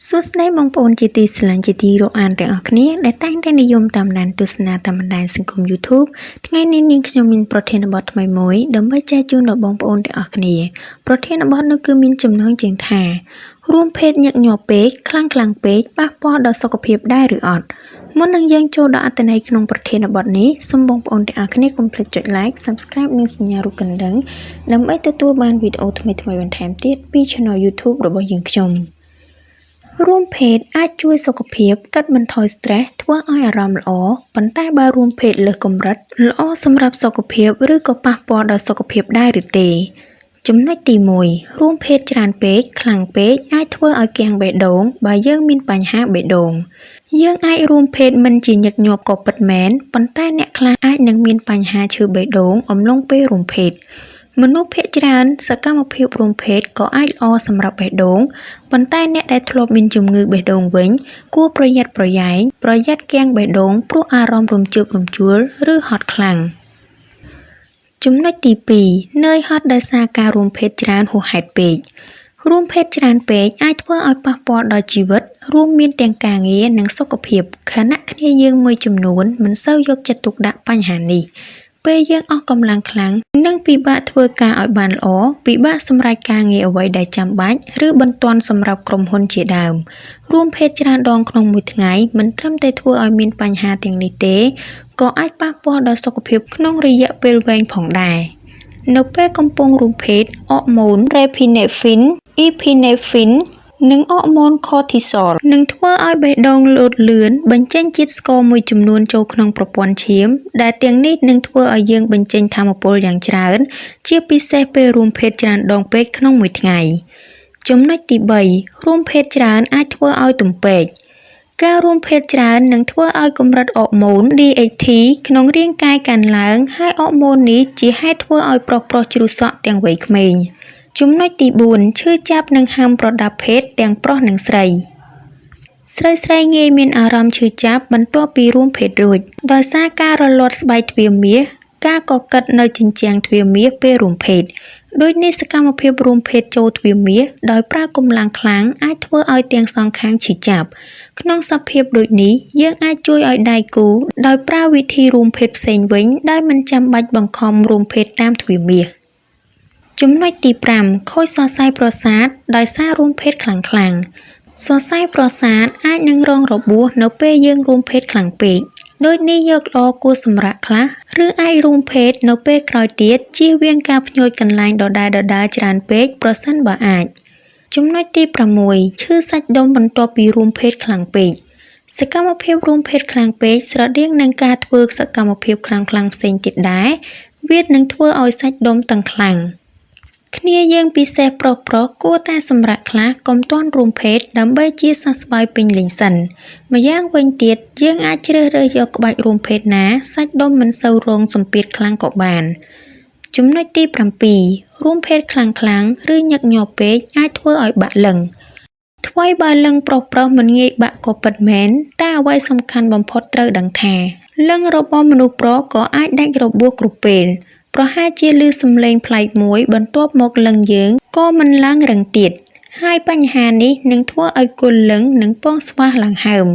សួស្តីបងប្អូនជាទីស្រឡាញ់ជាទីរាប់អានទាំងអស់គ្នាដែលតែងតែនិយមតាមដានទស្សនាតាមបណ្ដាញសង្គម YouTube ថ្ងៃនេះនាងខ្ញុំមានប្រធានបទថ្មីមួយដើម្បីចែកជូនដល់បងប្អូនទាំងអស់គ្នាប្រធានបទនោះគឺមានចំណងជើងថារួមភេទញឹកញាប់ពេកខ្លាំងពេកប៉ះពាល់ដល់សុខភាពដែរឬអត់មុននឹងយើងចូលដល់អត្ថន័យក្នុងប្រធានបទនេះសូមបងប្អូនទាំងអស់គ្នាកុំភ្លេចចុច Like Subscribe និងសញ្ញារូបកណ្ដឹងដើម្បីទទួលបានវីដេអូថ្មីៗបន្ថែមទៀតពី Channel YouTube របស់យើងខ្ញុំរួមភេទអាចជួយសុខភាពកាត់បន្ថយ stress ធ្វើឲ្យអារម្មណ៍ល្អប៉ុន្តែបើរួមភេទលើសកម្រិតល្អសម្រាប់សុខភាពឬក៏ប៉ះពាល់ដល់សុខភាពដែរឬទេចំណុចទី1រួមភេទច្រើនពេកខ្លាំងពេកអាចធ្វើឲ្យគាំងបេះដូងបើយើងមានបញ្ហាបេះដូងយើងអាចរួមភេទមិនជាញឹកញាប់ក៏ពិតមែនប៉ុន្តែអ្នកខ្លះអាចនឹងមានបញ្ហាឈឺបេះដូងអំឡុងពេលរួមភេទមនុស្សភាគច្រើនសកម្មភាពរួមភេទក៏អាចល្អសម្រាប់បេះដូងប៉ុន្តែអ្នកដែលធ្លាប់មានជំងឺបេះដូងវិញគួរប្រយ័ត្នប្រយែងប្រយ័ត្នគាំងបេះដូងព្រោះអារម្មណ៍រំជើបរំជួលឬហត់ខ្លាំងចំណុចទី2នឿយហត់ដោយសារការរួមភេទច្រើនហួសហេតុពេករួមភេទច្រើនពេកអាចធ្វើឲ្យប៉ះពាល់ដល់ជីវិតរួមមានទាំងការងារនិងសុខភាពខណៈគ្នាយើងមួយចំនួនមិនសូវយកចិត្តទុកដាក់បញ្ហានេះពេលយើងអស់កម្លាំងខ្លាំងនិងពិបាកធ្វើការឲ្យបានល្អពិបាកសម្រេចការងារអ្វីដែលចាំបាច់ឬបន្ទាន់សម្រាប់ក្រុមហ៊ុនជាដើមរួមភេទច្រើនដងក្នុងមួយថ្ងៃមិនត្រឹមតែធ្វើឲ្យមានបញ្ហាទាំងនេះទេក៏អាចប៉ះពាល់ដល់សុខភាពក្នុងរយៈពេលវែងផងដែរនៅពេលកំពុងរួមភេទអរម៉ូន Epinephrine និងអរម៉ូន Cortisol នឹងធ្វើឲ្យបេះដូងលោតលឿនបញ្ចេញជាតិស្ករមួយចំនួនចូលក្នុងប្រព័ន្ធឈាមដែលទាំងនេះនឹងធ្វើឲ្យយើងបញ្ចេញថាមពលយ៉ាងច្រើនជាពិសេសពេលរួមភេទច្រើនដងពេកក្នុងមួយថ្ងៃចំណុចទី3រួមភេទច្រើនអាចធ្វើឲ្យទំពេកការរួមភេទច្រើននឹងធ្វើឲ្យកម្រិតអរម៉ូន DHT ក្នុងរាងកាយកើនឡើងហើយអរម៉ូននេះជាហេតុធ្វើឲ្យប្រុសជ្រុះសក់ទាំងវ័យក្មេងចំណុចទី4ឈឺចាប់និងហើមប្រដាប់ភេទទាំងប្រុសនិងស្រីស្រីងាយមានអារម្មណ៍ឈឺចាប់បន្ទាប់ពីរួមភេទរួចដោយសារការរលាត់ស្បែកទ្វារមាសការកកិតនៅជញ្ជាំងទ្វារមាសពេលរួមភេទដូចនេះសកម្មភាពរួមភេទចូលទ្វារមាសដោយប្រើកម្លាំងខ្លាំងអាចធ្វើឲ្យទាំងសងខាងឈឺចាប់ក្នុងសភាពដូចនេះយើងអាចជួយឲ្យដៃគូដោយប្រើវិធីរួមភេទផ្សេងវិញដោយមិនចាំបាច់បង្ខំរួមភេទតាមទ្វារមាសចំណុចទី5ខូចសរសៃប្រសាទដោយសាររួមភេទខ្លាំងសរសៃប្រសាទអាចនឹងរងរបួសនៅពេលយើងរួមភេទខ្លាំងពេកដូចនេះយកល្អគួរសម្រាកខ្លះឬអាចរួមភេទនៅពេលក្រោយទៀតជៀសវាងការភ្ញួចកន្លែងដដែលច្រើនពេកប្រសិនបើអាចចំណុចទី6ឈឺសាច់ដុំបន្ទាប់ពីរួមភេទខ្លាំងពេកសកម្មភាពរួមភេទខ្លាំងពេកស្រដៀងនឹងការធ្វើសកម្មភាពខ្លាំងផ្សេងទៀតដែរវានឹងធ្វើឲ្យសាច់ដុំតឹងខ្លាំងគ្នាយើងពិសេសប្រុសគួរតែសម្រាកខ្លះកុំទាន់រួមភេទដើម្បីជាសះស្បើយពេញលេញសិនម្យ៉ាងវិញទៀតយើងអាចជ្រើសរើសយកក្បាច់រួមភេទណាសាច់ដុំមិនសូវរងសម្ពាធខ្លាំងក៏បានចំណុចទី7រួមភេទខ្លាំងឬញឹកញាប់ពេកអាចធ្វើឲ្យបាក់លឹងថ្វីបើលឹងប្រុសមិនងាយបាក់ក៏ពិតមែនតែអ្វីសំខាន់បំផុតត្រូវដឹងថាលឹងរបស់មនុស្សប្រុសក៏អាចដាច់របួសគ្រប់ពេលប្រហែលជាឮសំឡេងប្លែកមួយបន្ទាប់មកលឹងយើងក៏មិនឡើងរឹងទៀតហើយបញ្ហានេះនឹងធ្វើឲ្យគល់លឹងនិងពងស្វាសឡើងហើម